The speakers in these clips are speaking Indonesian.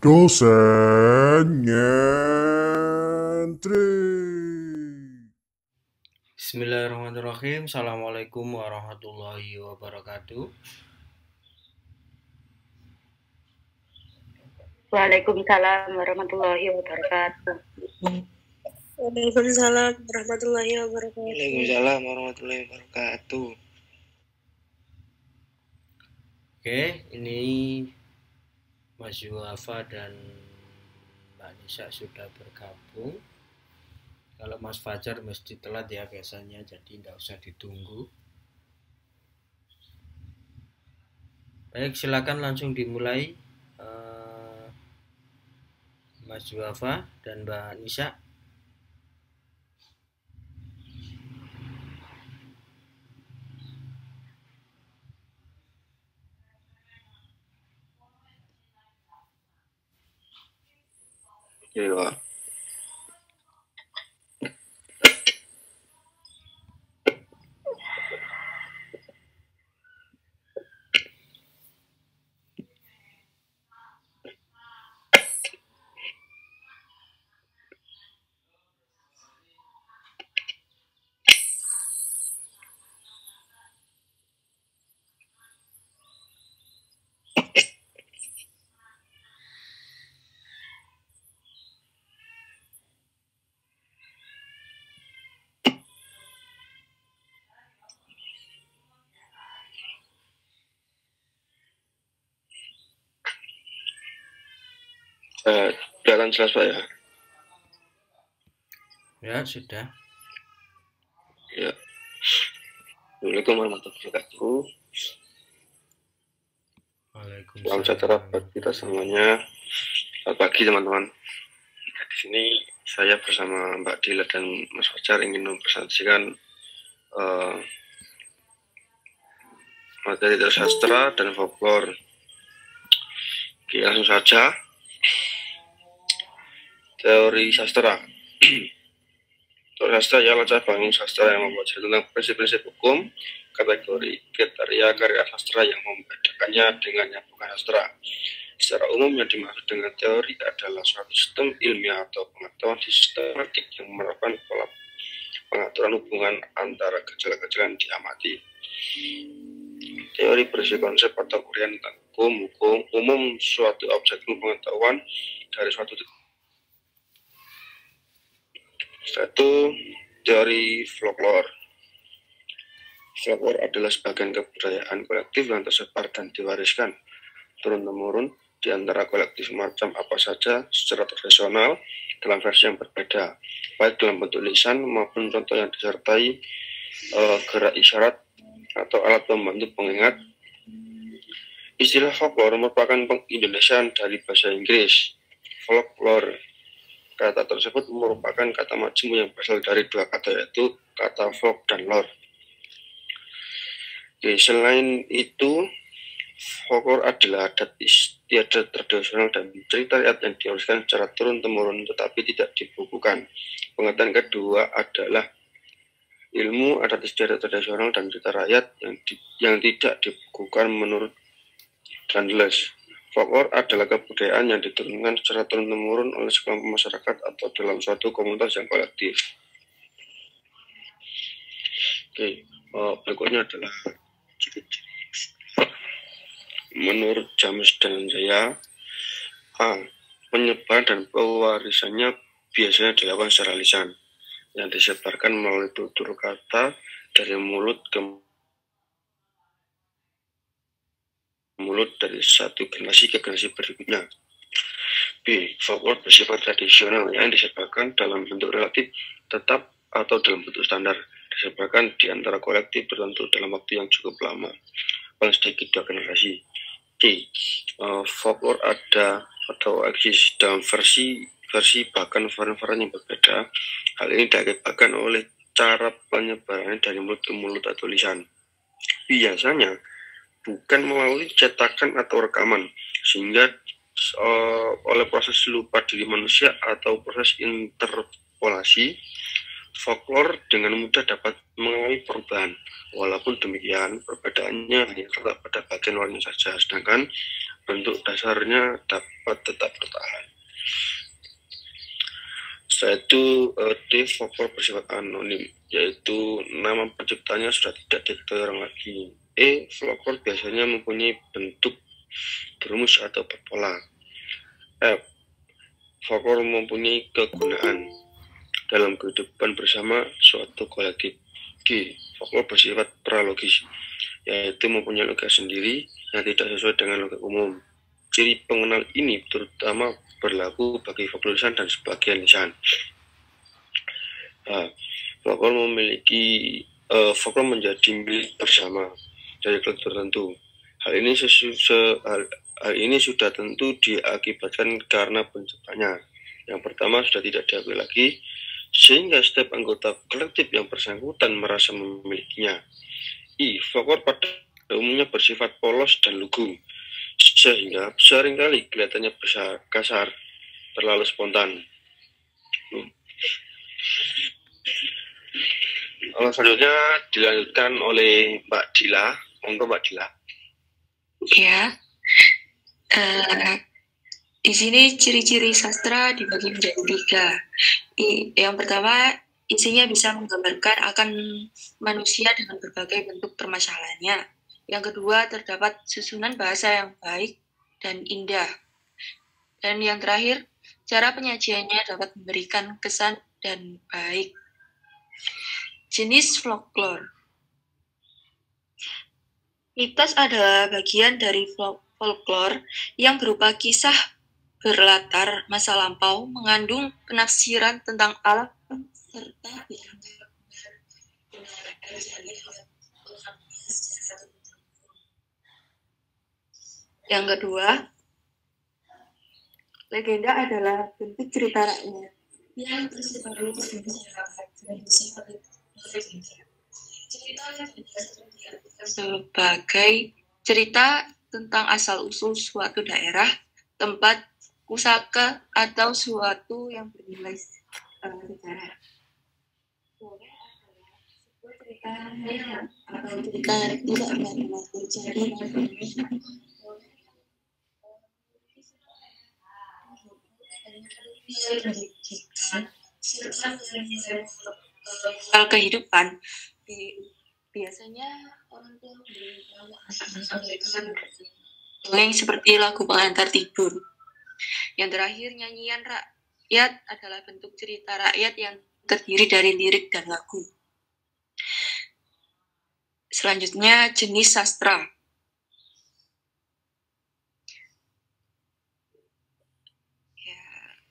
Dosen nyentri. Bismillahirrahmanirrahim. Assalamualaikum warahmatullahi wabarakatuh. Waalaikumsalam warahmatullahi wabarakatuh. Waalaikumsalam warahmatullahi wabarakatuh. Waalaikumsalam warahmatullahi wabarakatuh. Oke, ini Mas Yuafa dan Mbak Nisa sudah bergabung. Kalau Mas Fajar mesti telat ya biasanya, jadi tidak usah ditunggu. Baik, silakan langsung dimulai, Mas Yuafa dan Mbak Nisa. Iya. Jalan jelas Pak ya? Ya, sudah. Ya. Assalamualaikum warahmatullahi wabarakatuh. Waalaikumsalam. Salam sejahtera buat kita semuanya. Selamat pagi teman-teman. Di sini saya bersama Mbak Dila dan Mas Fajar ingin mempresentasikan materi dari sastra dan folklore. Oke, langsung saja. Teori sastra. Teori sastra ialah cabang sastra yang membahas tentang prinsip-prinsip hukum, kategori, kriteria, karya sastra yang membedakannya dengan yang bukan sastra. Secara umum yang dimaksud dengan teori adalah suatu sistem ilmiah atau pengetahuan sistematik yang merupakan pola pengaturan hubungan antara gejala-gejala yang diamati. Teori berisi konsep atau uraian tentang hukum umum suatu objek pengetahuan dari suatu. Satu, teori folklore. Folklore adalah sebagian kebudayaan kolektif yang tersebar dan diwariskan turun-temurun di antara kolektif macam apa saja secara tradisional dalam versi yang berbeda, baik dalam bentuk lisan maupun contoh yang disertai gerak isyarat atau alat pembantu pengingat. Istilah folklore merupakan pengindonesiaan dari bahasa Inggris. Folklore, kata tersebut merupakan kata majmuk yang berasal dari dua kata, yaitu kata folk dan lore. Oke, selain itu, folklore adalah adat istiadat tradisional dan cerita rakyat yang diwariskan secara turun-temurun tetapi tidak dibukukan. Pengertian kedua adalah ilmu adat istiadat tradisional dan cerita rakyat yang tidak dibukukan menurut Chandler. Folklore adalah kebudayaan yang diturunkan secara turun-temurun oleh sekelompok masyarakat atau dalam suatu komunitas yang kolektif. Oke, berikutnya adalah ciri-ciri. Menurut James Dananjaya, penyebaran dan pewarisannya biasanya dilakukan secara lisan, yang disebarkan melalui tutur kata dari mulut ke mulut dari satu generasi ke generasi berikutnya. B. Folklore bersifat tradisional yang disebarkan dalam bentuk relatif tetap atau dalam bentuk standar, disebarkan di antara kolektif tertentu dalam waktu yang cukup lama, paling sedikit 2 generasi. C. Folklore ada atau eksis dalam versi bahkan varian-varian yang berbeda. Hal ini diakibatkan oleh cara penyebarannya dari mulut ke mulut atau lisan. Biasanya bukan melalui cetakan atau rekaman, sehingga oleh proses lupa diri manusia atau proses interpolasi, folklore dengan mudah dapat mengalami perubahan. Walaupun demikian, perbedaannya hanya terletak pada bagian luarnya saja, sedangkan bentuk dasarnya dapat tetap bertahan. Setelah itu, D. Folklore bersifat anonim, yaitu nama penciptanya sudah tidak diketahui orang lagi. E. Folklore biasanya mempunyai bentuk berumus atau berpola. F. Folklore mempunyai kegunaan dalam kehidupan bersama suatu kolektif. G. Folklore bersifat pralogis, yaitu mempunyai logika sendiri yang tidak sesuai dengan logika umum. Ciri pengenal ini terutama berlaku bagi folklore lisan dan sebagian lisan. Folklore folklore menjadi milik bersama dari kelompok tertentu. Hal ini sudah tentu diakibatkan karena penciptanya. Yang pertama sudah tidak diakui lagi, sehingga setiap anggota kolektif yang bersangkutan merasa memilikinya. I. Folklore pada umumnya bersifat polos dan lugu, sehingga seringkali kelihatannya kasar, terlalu spontan. Selanjutnya dilanjutkan oleh Mbak Dila. Monggo Mbak Dila. Ya, di sini ciri-ciri sastra dibagi menjadi 3. Yang pertama, isinya bisa menggambarkan akan manusia dengan berbagai bentuk permasalahannya. Yang kedua, terdapat susunan bahasa yang baik dan indah. Dan yang terakhir, cara penyajiannya dapat memberikan kesan dan baik. Jenis folklore. Mitos adalah bagian dari folklore yang berupa kisah berlatar masa lampau, mengandung penafsiran tentang alam serta dianggap benar terjadi oleh pengalaman secara tertentu. Yang kedua, legenda adalah bentuk cerita rakyat yang tersebar luas di masyarakat dan bersifat legenda. Cerita legenda sebagai cerita tentang asal-usul suatu daerah, tempat, pusaka, atau suatu yang bernilai sejarah. Folklore adalah sebuah cerita yang atau cerita tidak benar-benar terjadi pada Indonesia. Soal kehidupan, biasanya orang tua dongeng seperti lagu pengantar tidur. Yang terakhir, nyanyian rakyat adalah bentuk cerita rakyat yang terdiri dari lirik dan lagu. Selanjutnya, jenis sastra.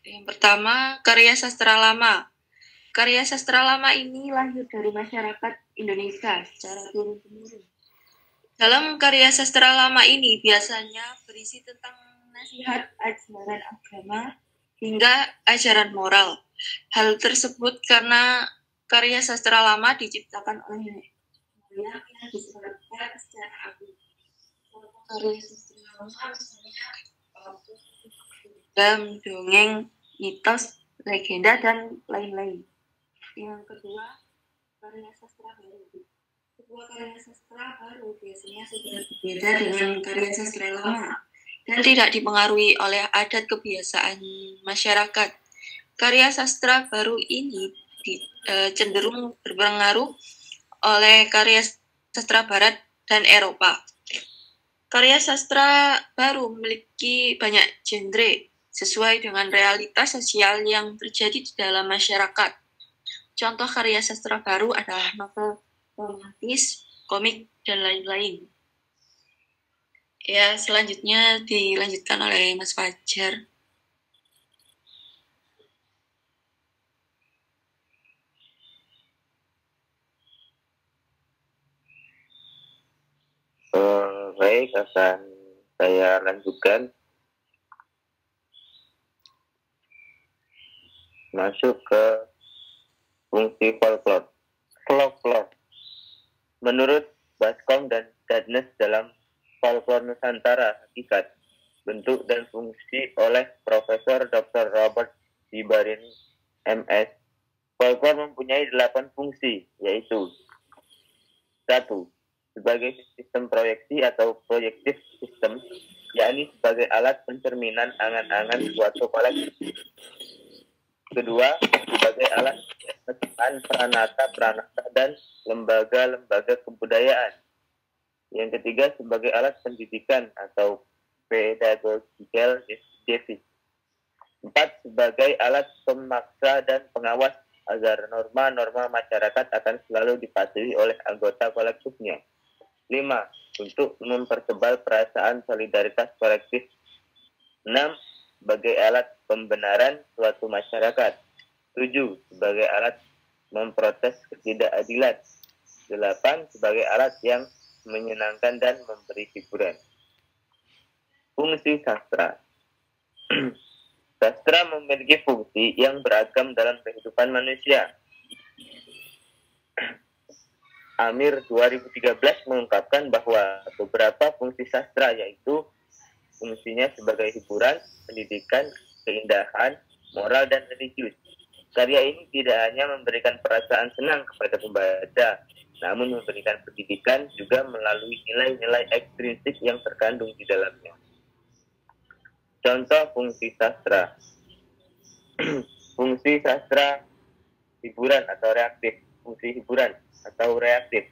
Yang pertama, karya sastra lama. Karya sastra lama ini lahir dari masyarakat Indonesia secara turun-temurun. Dalam karya sastra lama ini biasanya berisi tentang nasihat, ajaran agama, hingga ajaran moral. Hal tersebut karena karya sastra lama diciptakan oleh yang diserahkan secara aktif. Karya sastra lama misalnya dongeng, mitos, legenda, dan lain-lain. Yang kedua, karya sastra baru. Sebuah karya sastra baru biasanya sudah berbeda dengan karya sastra lama dan tidak dipengaruhi oleh adat kebiasaan masyarakat. Karya sastra baru ini cenderung berpengaruh oleh karya sastra Barat dan Eropa. Karya sastra baru memiliki banyak genre sesuai dengan realitas sosial yang terjadi di dalam masyarakat. Contoh karya sastra baru adalah novel romantis, komik, dan lain-lain. Ya, selanjutnya dilanjutkan oleh Mas Fajar. Baik, akan saya lanjutkan. Masuk ke fungsi folklore. Folklore. Menurut Bascom dan Dadnes dalam Folklore Nusantara, hakikat, bentuk dan fungsi oleh Profesor Dr. Robert Dibarin, MS. Folklore mempunyai 8 fungsi, yaitu 1. Sebagai sistem proyeksi atau projective system, yakni sebagai alat pencerminan angan-angan suatu kolektif. Kedua, sebagai alat pemetaan peranata dan lembaga-lembaga kebudayaan. Yang ketiga, sebagai alat pendidikan atau pedagogical device. 4. Sebagai alat pemaksa dan pengawas agar norma-norma masyarakat akan selalu dipatuhi oleh anggota kolektifnya. 5. Untuk mempertebal perasaan solidaritas kolektif. 6. Sebagai alat pembenaran suatu masyarakat. 7. Sebagai alat memprotes ketidakadilan. 8. Sebagai alat yang menyenangkan dan memberi hiburan. Fungsi sastra. Sastra memiliki fungsi yang beragam dalam kehidupan manusia. Amir 2013 mengungkapkan bahwa beberapa fungsi sastra yaitu fungsinya sebagai hiburan, pendidikan, keindahan, moral, dan religius. Karya ini tidak hanya memberikan perasaan senang kepada pembaca, namun memberikan pendidikan juga melalui nilai-nilai ekstrinsik yang terkandung di dalamnya. Contoh fungsi sastra. Fungsi sastra hiburan atau reaktif. Fungsi hiburan atau reaktif.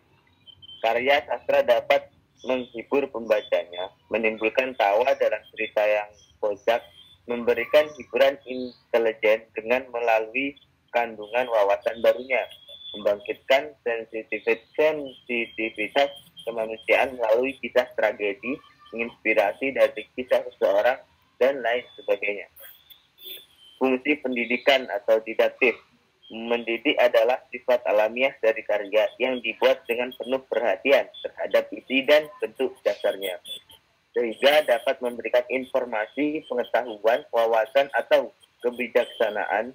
Karya sastra dapat menghibur pembacanya, menimbulkan tawa dalam cerita yang kocak, memberikan hiburan intelijen dengan melalui kandungan wawasan barunya, membangkitkan sensitivitas kemanusiaan melalui kisah tragedi, menginspirasi dari kisah seseorang, dan lain sebagainya. Fungsi pendidikan atau didaktif. Mendidik adalah sifat alamiah dari karya yang dibuat dengan penuh perhatian terhadap isi dan bentuk dasarnya, sehingga dapat memberikan informasi, pengetahuan, wawasan, atau kebijaksanaan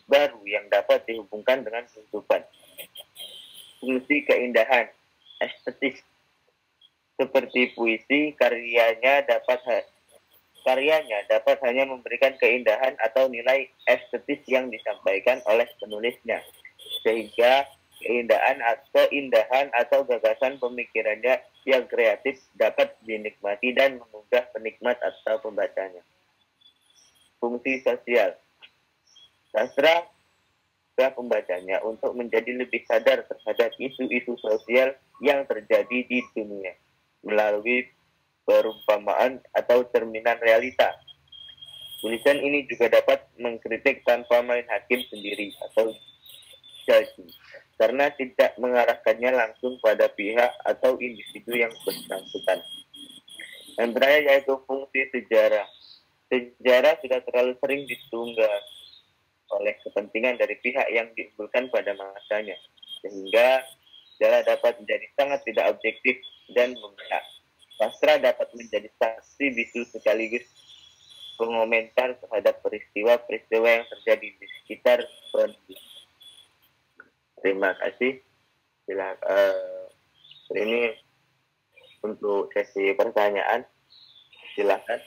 baru yang dapat dihubungkan dengan kehidupan. Fungsi keindahan, estetis. Seperti puisi, karyanya dapat hanya memberikan keindahan atau nilai estetis yang disampaikan oleh penulisnya, sehingga keindahan atau gagasan pemikirannya yang kreatif dapat dinikmati dan menggugah penikmat atau pembacanya. Fungsi sosial. Sastra pembacanya untuk menjadi lebih sadar terhadap isu-isu sosial yang terjadi di dunia melalui perumpamaan atau cerminan realita. Tulisan ini juga dapat mengkritik tanpa main hakim sendiri atau judge, karena tidak mengarahkannya langsung pada pihak atau individu yang bersangkutan. Yang terakhir yaitu fungsi sejarah. Sejarah sudah terlalu sering ditunggang oleh kepentingan dari pihak yang diunggulkan pada masanya, sehingga sejarah dapat menjadi sangat tidak objektif dan memihak. Sastra dapat menjadi saksi bisu sekaligus pengomentar terhadap peristiwa-peristiwa yang terjadi di sekitar penulis. Terima kasih. Ini untuk sesi pertanyaan. Silakan.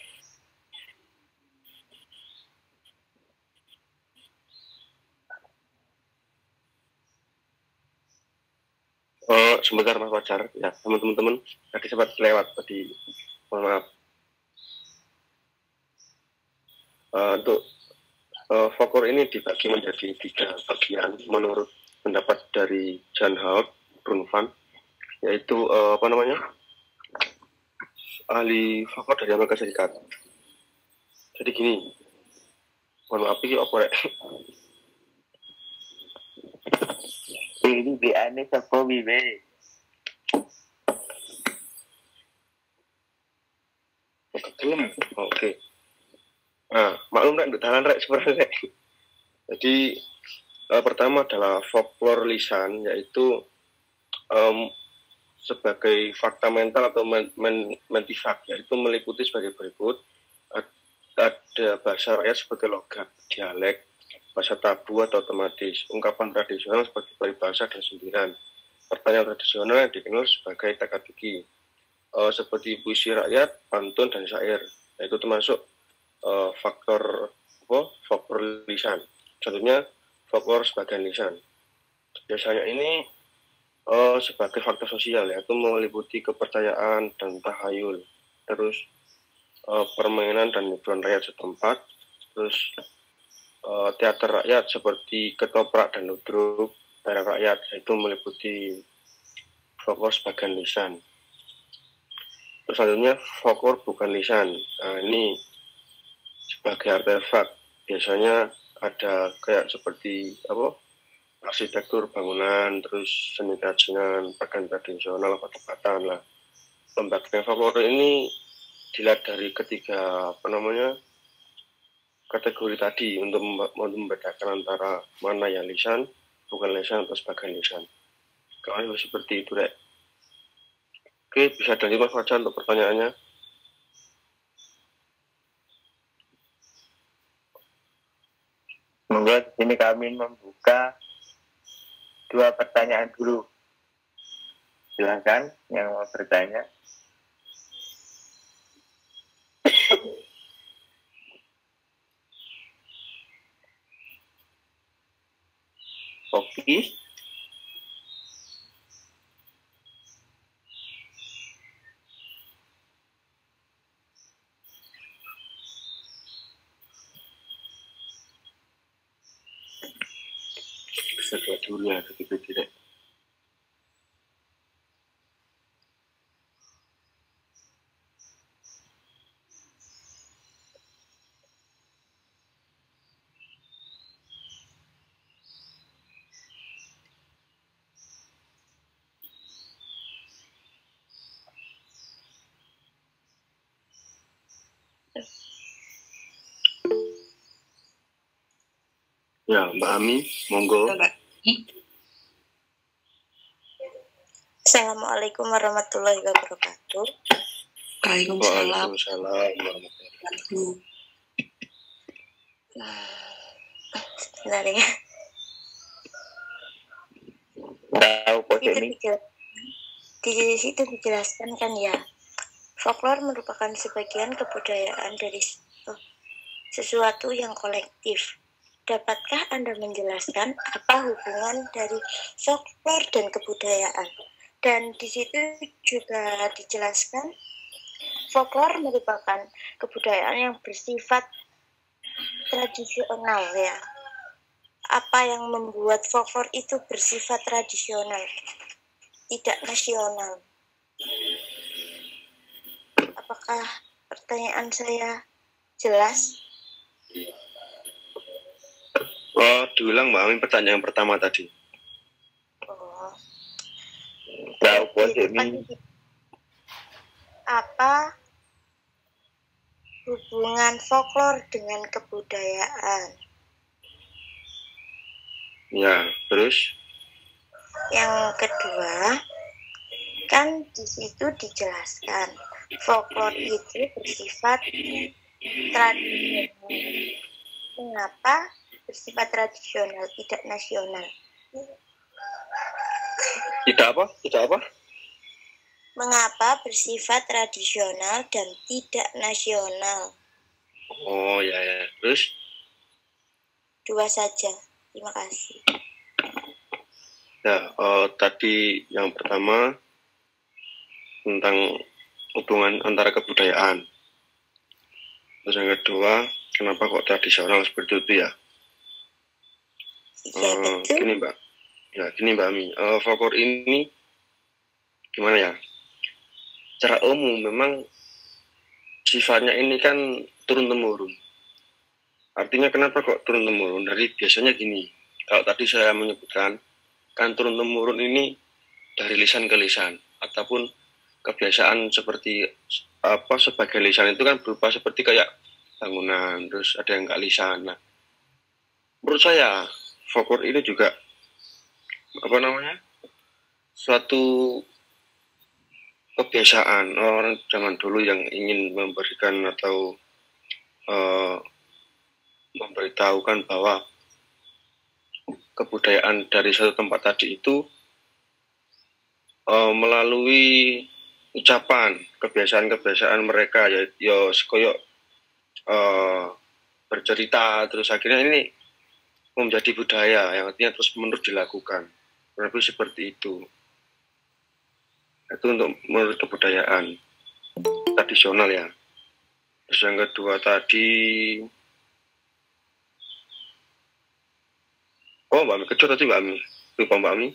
Sebentar Mas Fajar, ya teman-teman tadi sempat lewat tadi, mohon maaf. Untuk folklore ini dibagi menjadi 3 bagian menurut pendapat dari Jan Hout Brunvan, yaitu ahli folklore dari Amerika Serikat. Jadi gini, mohon maaf ini apa ya? Ini biane sapa wiwe. Oke. Nah, maklum rek dalan rek sebenarnya. Jadi pertama adalah folklore lisan, yaitu sebagai fakta mental atau mentifak, yaitu meliputi sebagai berikut. Ada bahasa rakyat sebagai logat, dialek, bahasa tabu atau otomatis, ungkapan tradisional sebagai peribahasa dan sindiran, pertanyaan tradisional yang dikenal sebagai teka-teki, seperti puisi rakyat, pantun, dan syair, yaitu termasuk faktor lisan. Contohnya folklore sebagai lisan. Biasanya ini sebagai faktor sosial ya, itu meliputi kepercayaan dan tahayul, terus permainan dan hiburan rakyat setempat, terus teater rakyat seperti ketoprak dan ludruk, daerah rakyat, itu meliputi folklore sebagian lisan. Terus selanjutnya folklore bukan lisan. Nah, ini sebagai artefak biasanya ada kayak seperti apa, arsitektur bangunan, terus seni kerajinan, pakaian tradisional, obat-obatan lah. Pembagian folklore ini dilihat dari ketiga kategori tadi untuk membedakan antara mana yang lisan, bukan lisan, atau sebagian lisan. Kalau seperti itu, Rek. Oke, bisa dari Mas Fajar untuk pertanyaannya. Monggo di sini kami membuka 2 pertanyaan dulu. Silakan yang mau bertanya. Oke. Setelah dulu ya, tidak. Ya, Mbak Ami, monggo. Assalamualaikum warahmatullahi wabarakatuh. Waalaikumsalam. Waalaikumsalam warahmatullahi wabarakatuh. Sebentar ya. Tahu Itu ini. di situ dijelaskan kan ya, folklore merupakan sebagian kebudayaan dari sesuatu yang kolektif. Dapatkah Anda menjelaskan apa hubungan dari folklore dan kebudayaan? Dan di situ juga dijelaskan folklore merupakan kebudayaan yang bersifat tradisional ya. Apa yang membuat folklore itu bersifat tradisional, tidak nasional? Apakah pertanyaan saya jelas? Diulang Mbak Ami pertanyaan pertama tadi. Oh. Tahu ini. Apa hubungan folklore dengan kebudayaan? Ya, terus? Yang kedua, kan di situ dijelaskan folklore itu bersifat tradisional. Mengapa bersifat tradisional, tidak nasional? Tidak apa? Mengapa bersifat tradisional dan tidak nasional? Oh ya, terus? 2 saja, terima kasih. Ya, tadi yang pertama tentang hubungan antara kebudayaan. Terus yang kedua, kenapa kok tradisional seperti itu ya? Ya, betul. Gini Mbak Ami, folklore ini gimana ya? Secara umum memang sifatnya ini kan turun-temurun. Artinya kenapa kok turun-temurun? Dari biasanya gini, kalau tadi saya menyebutkan, kan turun-temurun ini dari lisan ke lisan, ataupun kebiasaan seperti sebagai lisan itu kan berupa seperti kayak bangunan, terus ada yang nggak lisan. Nah, menurut saya folklore ini juga suatu kebiasaan orang zaman dulu yang ingin memberikan atau memberitahukan bahwa kebudayaan dari satu tempat tadi itu melalui ucapan kebiasaan mereka ya sekoyok bercerita, terus akhirnya ini menjadi budaya yang artinya terus menerus dilakukan. Lebih seperti itu. Itu untuk menurut kebudayaan tradisional ya. Terus yang kedua tadi, oh Mbak Ami, kedua tadi Mbak Ami, lupa Mbak Ami.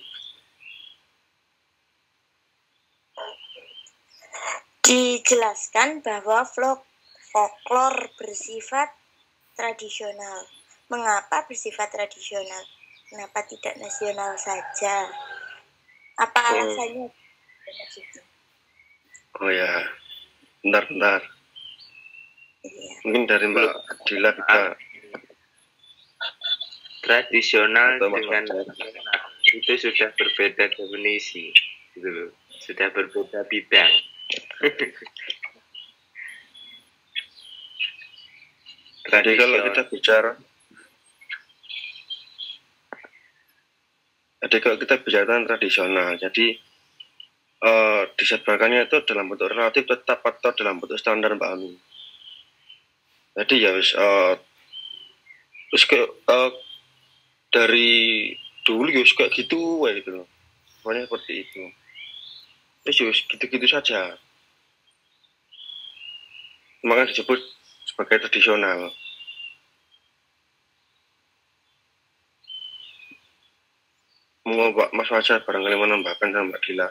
Dijelaskan bahwa folklore bersifat tradisional. Mengapa bersifat tradisional? Kenapa tidak nasional saja? Apa alasannya? Oh ya, bentar. Iya. Mungkin dari Mbak Adila kita. Tradisional Atau Mas dengan Fajar. nasional itu sudah berbeda definisi, gitu loh. Sudah berbeda bidang. Jadi kalau kita bicara tentang tradisional, jadi disebarkannya itu dalam bentuk relatif tetap atau dalam bentuk standar Mbak Ami. Jadi ya terus dari dulu ya kayak gitu gitu loh. Pokoknya seperti itu. Terus ya gitu-gitu saja. Makanya disebut sebagai tradisional. Mau Mas Fajar barangkali menambahkan sama Mbak Dila.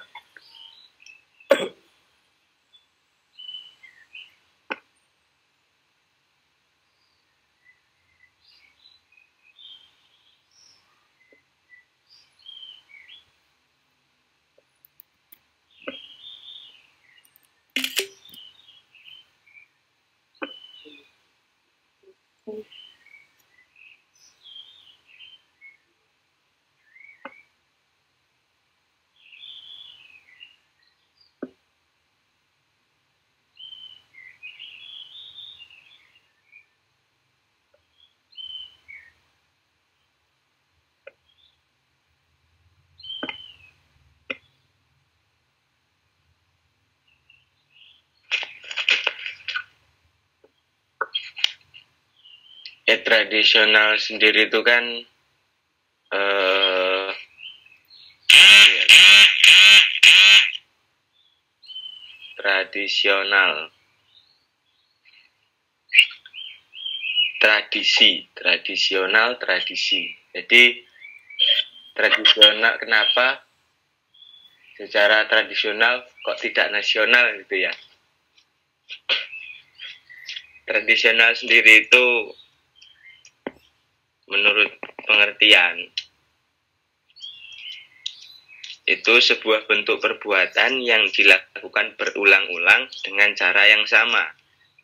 Tradisional sendiri itu kan tradisional, tradisi. Jadi tradisional, kenapa secara tradisional kok tidak nasional gitu ya? Tradisional sendiri itu menurut pengertian itu sebuah bentuk perbuatan yang dilakukan berulang-ulang dengan cara yang sama.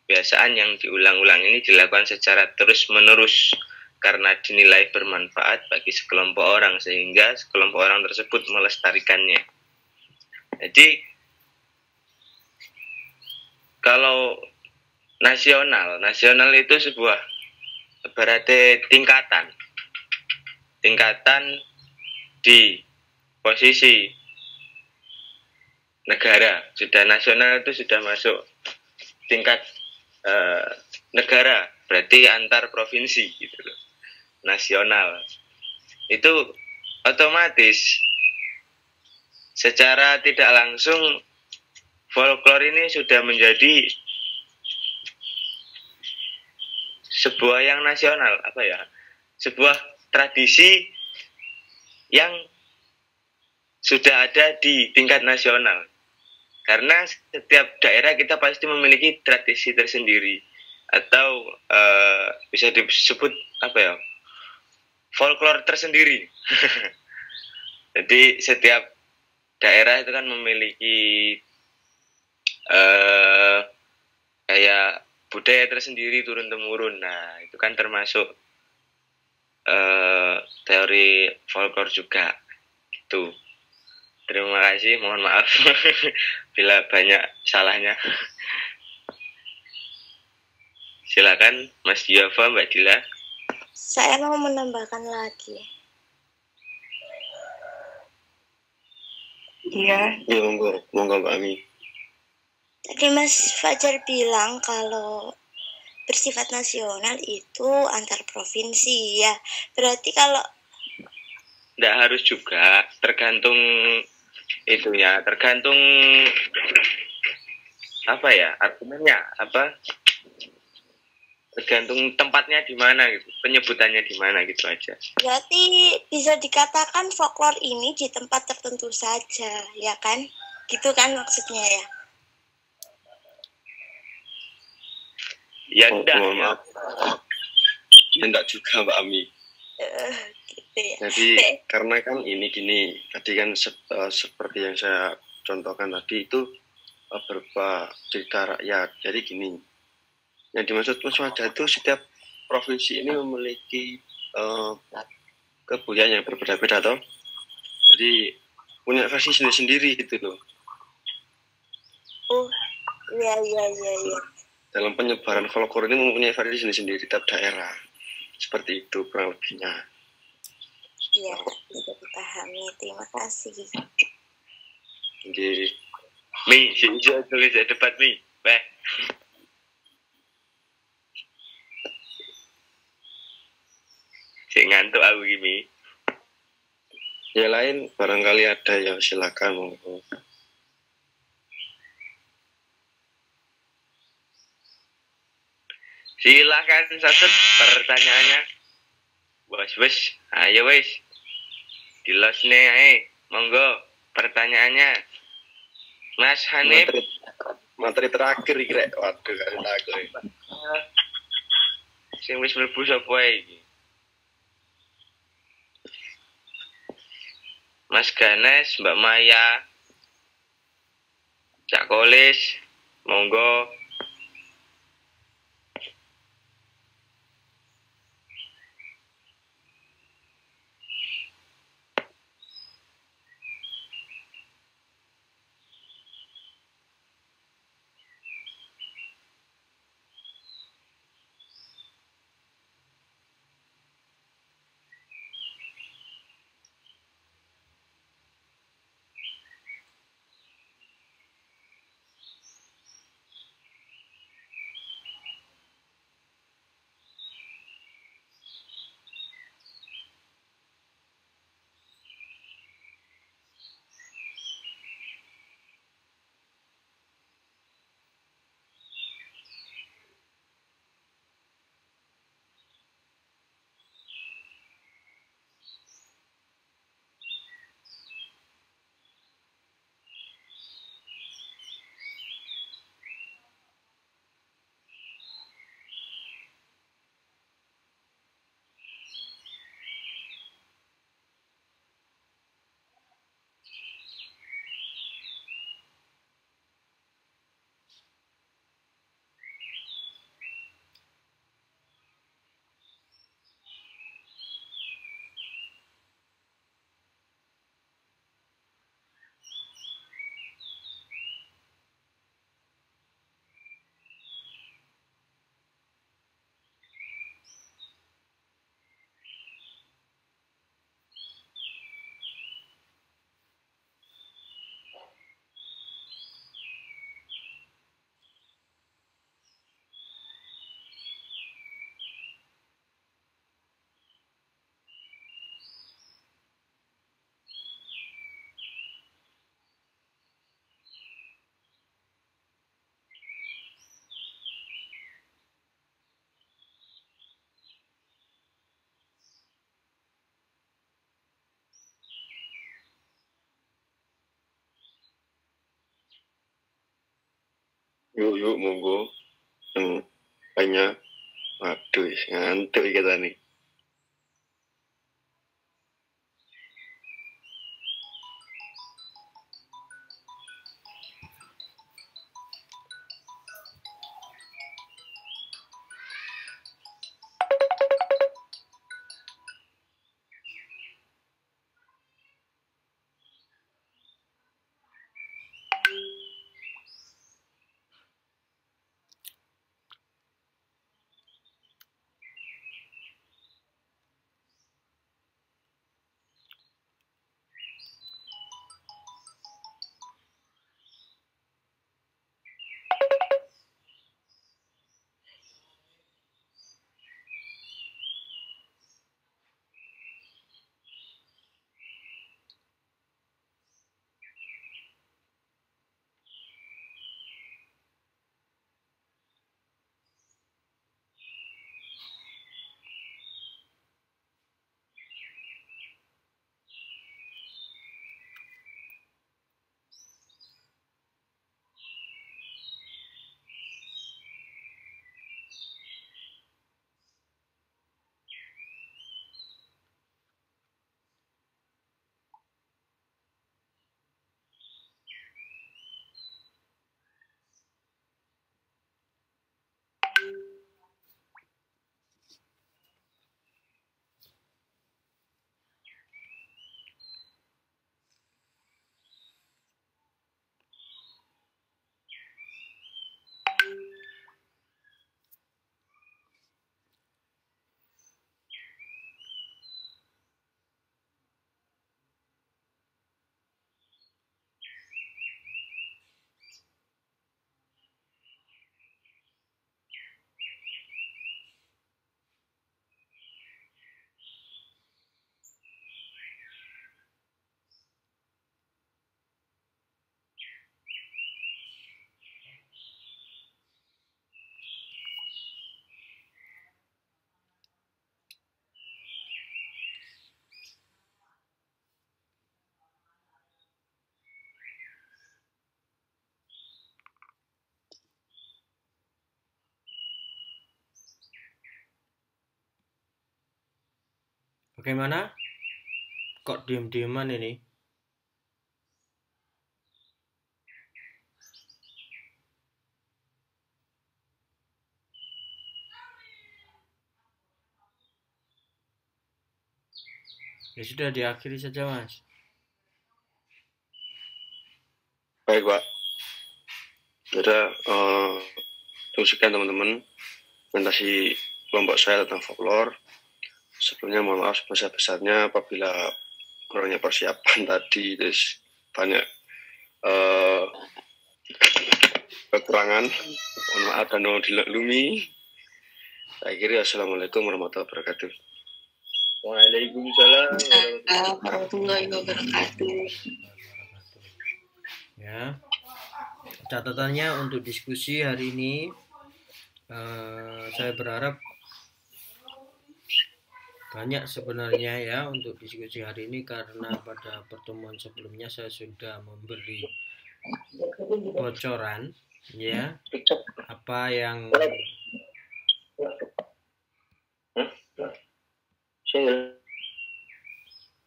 Kebiasaan yang diulang-ulang ini dilakukan secara terus-menerus karena dinilai bermanfaat bagi sekelompok orang sehingga sekelompok orang tersebut melestarikannya. Jadi kalau nasional itu sebuah berarti tingkatan di posisi negara. Sudah nasional itu sudah masuk tingkat negara, berarti antar provinsi gitu loh. Nasional itu otomatis secara tidak langsung folklore ini sudah menjadi sebuah yang nasional, sebuah tradisi yang sudah ada di tingkat nasional. Karena setiap daerah kita pasti memiliki tradisi tersendiri atau bisa disebut folklore tersendiri. Jadi setiap daerah itu kan memiliki kayak budaya tersendiri turun-temurun. Nah, itu kan termasuk teori folklore juga. Gitu. Terima kasih, mohon maaf bila banyak salahnya. Silakan Mas Diava, Mbak Dila. Saya mau menambahkan lagi. Iya. Ya, monggo Mbak Ami. Tadi Mas Fajar bilang kalau bersifat nasional itu antar provinsi ya. Berarti kalau tidak harus juga, tergantung itu ya tergantung apa ya argumennya apa tergantung tempatnya di mana gitu penyebutannya di mana gitu aja. Berarti bisa dikatakan folklore ini di tempat tertentu saja, ya kan? Gitu kan maksudnya ya? Ya enggak. Mohon maaf. Enggak juga Mbak Ami. Gitu ya. Jadi karena kan ini gini, tadi kan seperti yang saya contohkan tadi itu berupa cerita rakyat. Jadi gini, yang dimaksud muswadah itu setiap provinsi ini memiliki kebudayaan yang berbeda-beda toh. Jadi punya versi sendiri-sendiri gitu loh. Oh, iya. Dalam penyebaran folklore ini mempunyai versi sendiri-sendiri tiap daerah. Seperti itu kurang lebihnya. Iya, bisa dipahami. Terima kasih. Jadi, Mi, sejak tulis debat Mi, beh. Saya ngantuk aku gini. ya lain barangkali ada ya silakan monggo. Silakan Sasut pertanyaannya. Wes, ayo wes. Dilos nih, monggo pertanyaannya. Mas Hanif. Materi terakhir iki rek. Waduh gak aku. Sing wis mlebu sapa iki? Mas Ganes, Mbak Maya, Cak Kolis, monggo. Yuk monggo. Banyak. Waduh, ngantuk kita nih. Bagaimana? Kok diem-dieman ini? Ya sudah, diakhiri saja, Mas. Baik, Pak. Sudah, sekian teman-teman presentasi kelompok saya tentang folklore. Sebelumnya mohon maaf sebesar-besarnya apabila kurangnya persiapan tadi, terus banyak kekurangan. Mohon maaf dan mohon dimaklumi. Saya kira assalamualaikum warahmatullahi wabarakatuh. Waalaikumsalam. warahmatullahi wabarakatuh. Ya, catatannya untuk diskusi hari ini, saya berharap banyak sebenarnya ya untuk diskusi hari ini, karena pada pertemuan sebelumnya saya sudah memberi bocoran ya apa yang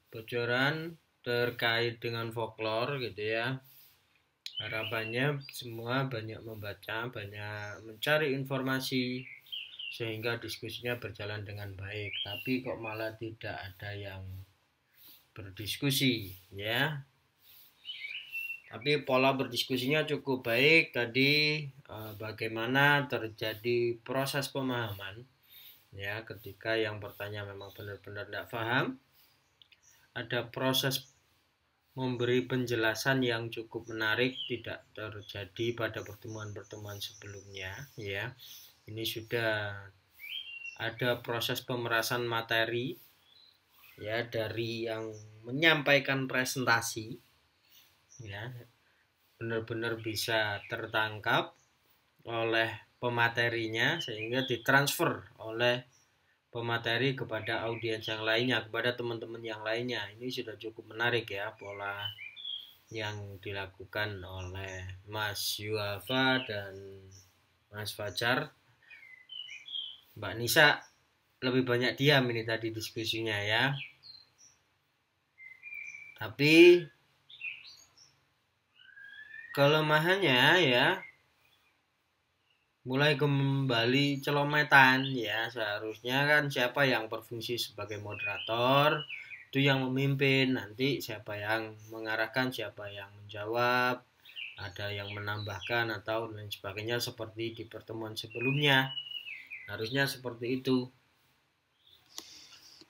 bocoran terkait dengan folklore gitu ya. Harapannya semua banyak membaca, banyak mencari informasi sehingga diskusinya berjalan dengan baik. Tapi kok malah tidak ada yang berdiskusi ya. Tapi pola berdiskusinya cukup baik tadi, bagaimana terjadi proses pemahaman ya, ketika yang bertanya memang benar-benar tidak paham, ada proses memberi penjelasan yang cukup menarik, tidak terjadi pada pertemuan-pertemuan sebelumnya ya. Ini sudah ada proses pemerasan materi ya, dari yang menyampaikan presentasi ya, benar-benar bisa tertangkap oleh pematerinya sehingga ditransfer oleh pemateri kepada audiens yang lainnya, kepada teman-teman yang lainnya. Ini sudah cukup menarik ya pola yang dilakukan oleh Mas Yuafa dan Mas Fajar. Mbak Nisa lebih banyak diam ini tadi diskusinya ya. Tapi kelemahannya ya mulai kembali celometan ya. Seharusnya kan siapa yang berfungsi sebagai moderator itu yang memimpin, nanti siapa yang mengarahkan, siapa yang menjawab, ada yang menambahkan atau lain sebagainya seperti di pertemuan sebelumnya. Harusnya seperti itu.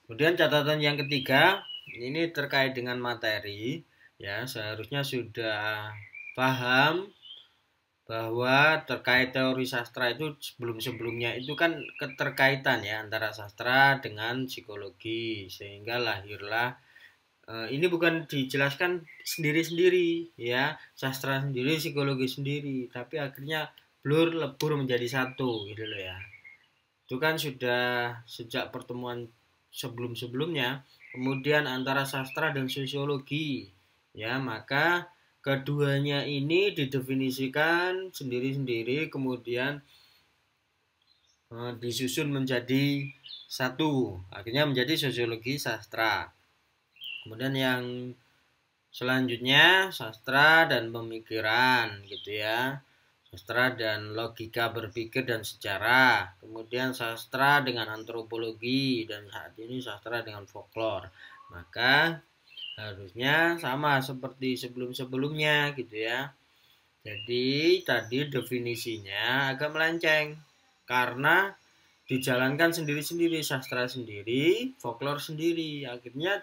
Kemudian catatan yang ketiga, ini terkait dengan materi ya, seharusnya sudah paham bahwa terkait teori sastra itu sebelum-sebelumnya itu kan keterkaitan ya antara sastra dengan psikologi, sehingga lahirlah ini bukan dijelaskan sendiri-sendiri ya, sastra sendiri, psikologi sendiri, tapi akhirnya blur lebur menjadi satu gitu loh ya. Itu kan sudah sejak pertemuan sebelum-sebelumnya. Kemudian antara sastra dan sosiologi ya, maka keduanya ini didefinisikan sendiri-sendiri, kemudian disusun menjadi satu, akhirnya menjadi sosiologi sastra. Kemudian yang selanjutnya sastra dan pemikiran gitu ya, sastra dan logika berpikir dan sejarah, kemudian sastra dengan antropologi, dan saat ini sastra dengan folklore. Maka harusnya sama seperti sebelum-sebelumnya gitu ya. Jadi tadi definisinya agak melenceng karena dijalankan sendiri-sendiri, sastra sendiri, folklore sendiri. Akhirnya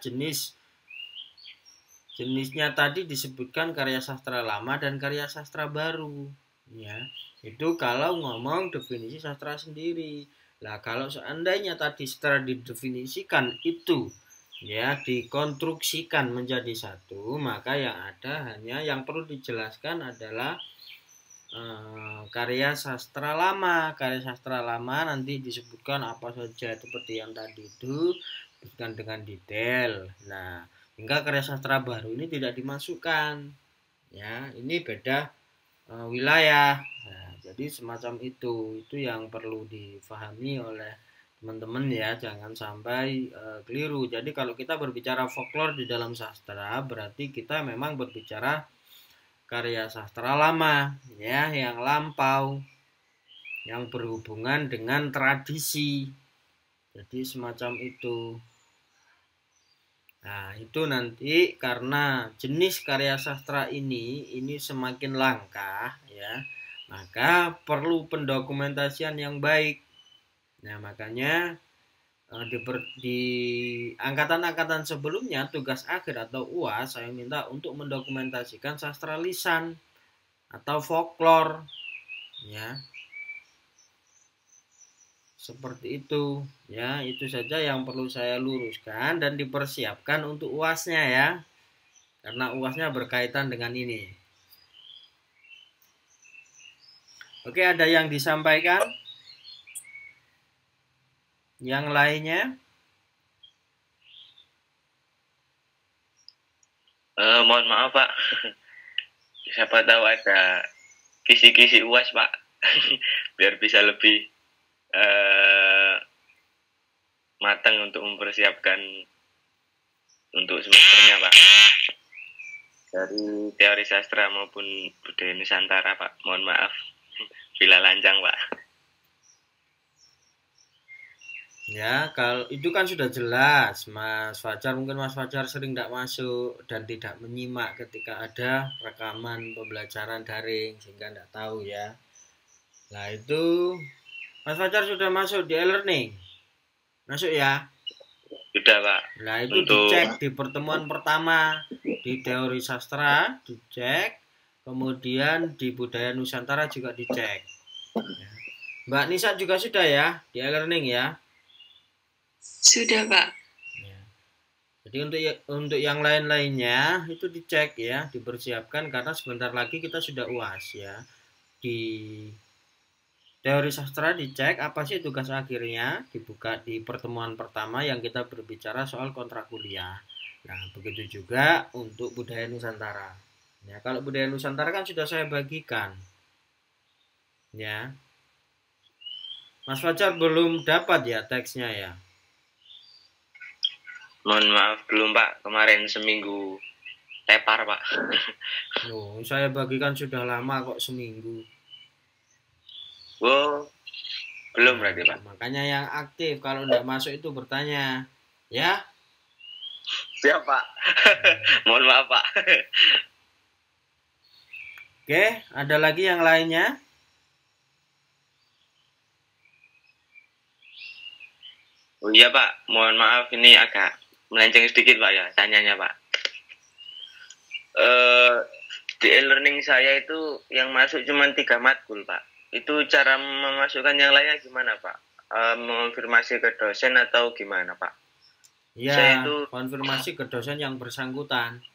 jenisnya tadi disebutkan karya sastra lama dan karya sastra baru ya. Itu kalau ngomong definisi sastra sendiri. Lah kalau seandainya tadi setelah didefinisikan itu ya dikonstruksikan menjadi satu, maka yang ada hanya yang perlu dijelaskan adalah karya sastra lama. Karya sastra lama nanti disebutkan apa saja seperti yang tadi itu, disebutkan dengan detail. Nah, hingga karya sastra baru ini tidak dimasukkan ya, ini beda wilayah. Nah, jadi semacam itu yang perlu difahami oleh teman-teman ya, jangan sampai keliru. Jadi kalau kita berbicara folklore di dalam sastra, berarti kita memang berbicara karya sastra lama ya, yang lampau, yang berhubungan dengan tradisi. Jadi semacam itu. Nah, itu nanti karena jenis karya sastra ini semakin langka ya, maka perlu pendokumentasian yang baik. Nah, makanya di angkatan-angkatan sebelumnya tugas akhir atau UAS saya minta untuk mendokumentasikan sastra lisan atau folklore ya. Seperti itu ya, itu saja yang perlu saya luruskan dan dipersiapkan untuk UASnya ya, karena UASnya berkaitan dengan ini. Oke, ada yang disampaikan? Yang lainnya? Mohon maaf Pak, siapa tahu ada kisi-kisi UAS Pak, biar bisa lebih matang untuk mempersiapkan untuk semesternya Pak, dari teori sastra maupun budaya Nusantara Pak. Mohon maaf bila lancang Pak. Ya, kalau itu kan sudah jelas Mas Fajar. Mungkin Mas Fajar sering tidak masuk dan tidak menyimak ketika ada rekaman pembelajaran daring sehingga tidak tahu ya. Nah, itu Mas Fajar sudah masuk di e-learning. Masuk ya? Sudah Pak. Nah, itu dicek di pertemuan pertama di teori sastra, dicek. Kemudian di budaya Nusantara juga dicek. Mbak Nisa juga sudah ya di e-learning ya? Sudah, Pak. Ya. Jadi untuk yang lain-lainnya itu dicek ya, dipersiapkan karena sebentar lagi kita sudah UAS ya. Di teori sastra dicek apa sih tugas akhirnya, dibuka di pertemuan pertama yang kita berbicara soal kontrak kuliah. Nah, begitu juga untuk budaya Nusantara. Ya, kalau budaya Nusantara kan sudah saya bagikan. Ya. Mas Fajar belum dapat ya teksnya ya? Mohon maaf belum Pak, kemarin seminggu tepar Pak. Loh, saya bagikan sudah lama kok seminggu. Oh, belum berarti Pak. Makanya yang aktif kalau tidak masuk itu bertanya, ya? Siap Pak. Mohon maaf Pak. Oke, ada lagi yang lainnya? Oh iya Pak, mohon maaf ini agak melenceng sedikit Pak ya, tanyanya Pak. Di e-learning saya itu yang masuk cuma 3 matkul Pak. Itu cara memasukkan yang lainnya gimana Pak? Mengonfirmasi ke dosen atau gimana Pak? Ya, konfirmasi ke dosen yang bersangkutan.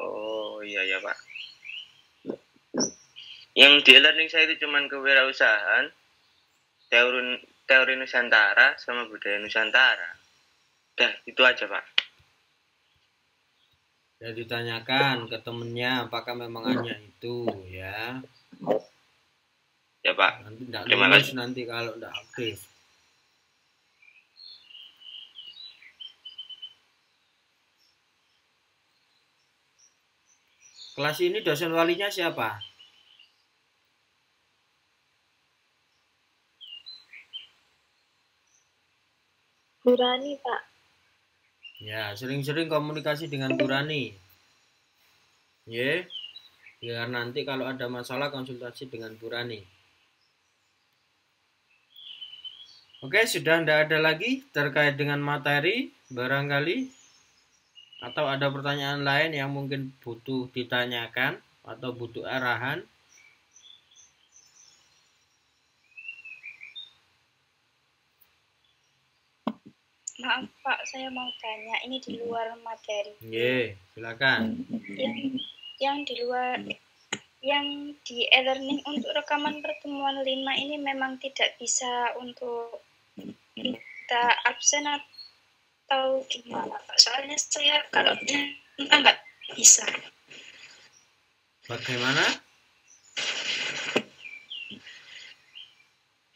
Oh iya ya Pak. Yang di e-learning saya itu cuma kewirausahaan, teori Nusantara sama budaya Nusantara. Dah, itu aja Pak. Ya ditanyakan ke temennya apakah memang hanya itu ya. Ya Pak. Nanti tidak lulus nanti kalau tidak aktif. Kelas ini dosen walinya siapa? Bu Rani, Pak. Ya, sering-sering komunikasi dengan Bu Rani. Ya, biar nanti kalau ada masalah konsultasi dengan Bu Rani. Oke, sudah tidak ada lagi terkait dengan materi barangkali, atau ada pertanyaan lain yang mungkin butuh ditanyakan atau butuh arahan. Maaf Pak, saya mau tanya, ini di luar materi. Silakan. Yang di luar, yang di e-learning untuk rekaman pertemuan 5 ini memang tidak bisa untuk kita absen atau gimana Pak? Soalnya saya kalau nggak bisa. Bagaimana?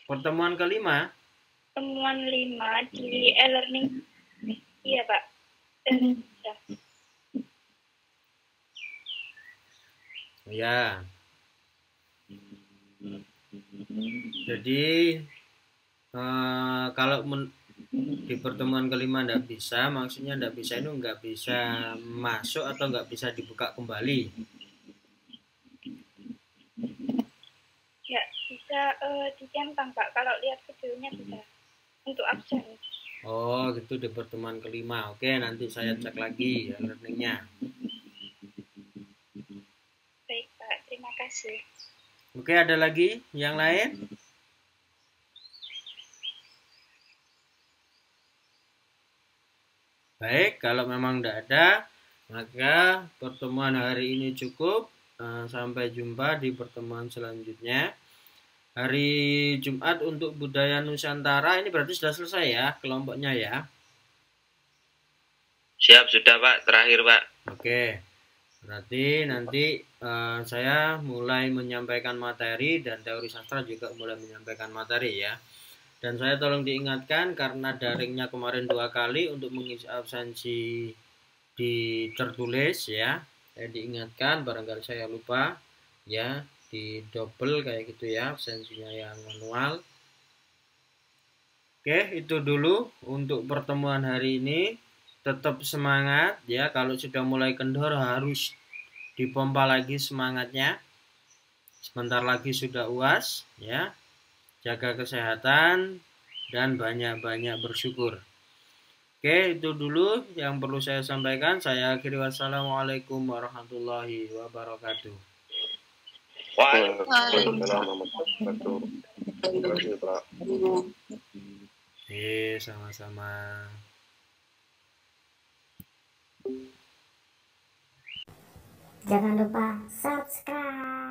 Pertemuan kelima? pertemuan 5 di e-learning. Iya, Pak. Ya. Ya. Jadi kalau di pertemuan kelima nggak bisa, maksudnya nggak bisa itu nggak bisa masuk atau nggak bisa dibuka kembali. Ya, bisa dicentang, Pak. Kalau lihat videonya bisa untuk absen. Oh, gitu di pertemuan kelima. Oke, nanti saya cek lagi ya learningnya. Baik, Pak. Terima kasih. Oke, ada lagi yang lain? Baik, kalau memang tidak ada, maka pertemuan hari ini cukup. Sampai jumpa di pertemuan selanjutnya. Hari Jumat untuk budaya Nusantara ini berarti sudah selesai ya kelompoknya ya. Siap, sudah Pak. Terakhir Pak. Oke, berarti nanti saya mulai menyampaikan materi dan teori sastra juga mulai menyampaikan materi ya. Dan saya tolong diingatkan karena daringnya kemarin 2 kali untuk mengisi absensi di tertulis ya. Saya diingatkan barangkali saya lupa ya, di double kayak gitu ya absensinya yang manual. Oke, itu dulu untuk pertemuan hari ini. Tetap semangat ya, kalau sudah mulai kendor harus dipompa lagi semangatnya. Sebentar lagi sudah UAS ya. Jaga kesehatan dan banyak-banyak bersyukur. Oke, itu dulu yang perlu saya sampaikan. Saya akhiri, wassalamualaikum warahmatullahi wabarakatuh. Waalaikumsalam warahmatullahi wabarakatuh. Terima kasih Pak. Sama-sama. Jangan lupa subscribe.